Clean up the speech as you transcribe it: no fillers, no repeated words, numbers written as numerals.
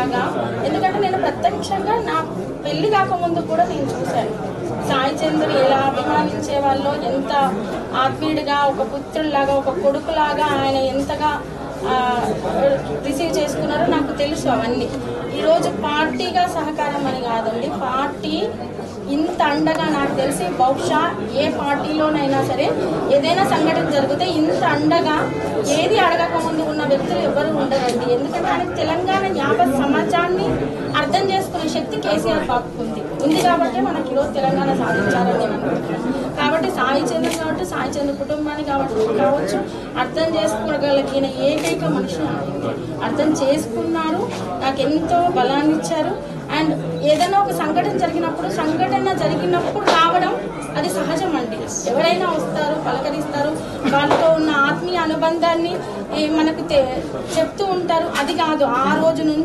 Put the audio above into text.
లాగా. ఎందుకంటే నేను ప్రత్యక్షంగా నా పెళ్లి కాకముందు కూడా నేను చూశాను సాయి చంద్ర ఎలా అభిమానించే వాళ్ళు, ఎంత ఆత్మీయుడిగా, ఒక పుత్రుడిలాగా, ఒక కొడుకులాగా ఆయన ఎంతగా రిసీవ్ చేసుకున్నారో నాకు తెలుసు అవన్నీ. ఈరోజు పార్టీగా సహకారం అని కాదండి, పార్టీ ఇంత అండగా నాకు తెలిసి బహుశా ఏ పార్టీలోనైనా సరే ఏదైనా సంఘటన జరిగితే ఇంత అండగా ఏది అడగకముందు ఉన్న వ్యక్తులు ఎవరు ఉండరండి. ఎందుకంటే ఆయనకు తెలంగాణ యావత్ సమాజాన్ని అర్థం చేసుకునే శక్తి కేసీఆర్ బాబుకు ఉంది కాబట్టి మనకి ఈరోజు తెలంగాణ సాధించాలని నేను అనుకుంటున్నాను. కాబట్టి సాయి చంద్ర కాబట్టి సాయి చంద్ర కుటుంబాన్ని కావచ్చు అర్థం చేసుకోగలిగిన ఏకైక మనిషి అర్థం చేసుకున్నారు, నాకు ఎంతో బలాన్ని ఇచ్చారు. అండ్ ఏదైనా ఒక సంఘటన జరిగినప్పుడు రావడం అది సహజం అండి. ఎవరైనా వస్తారు, పలకరిస్తారు, వాళ్ళతో ఉన్న ఆత్మీయ అనుబంధాన్ని మనకు చెప్తూ ఉంటారు. అది కాదు, ఆ రోజు నుంచి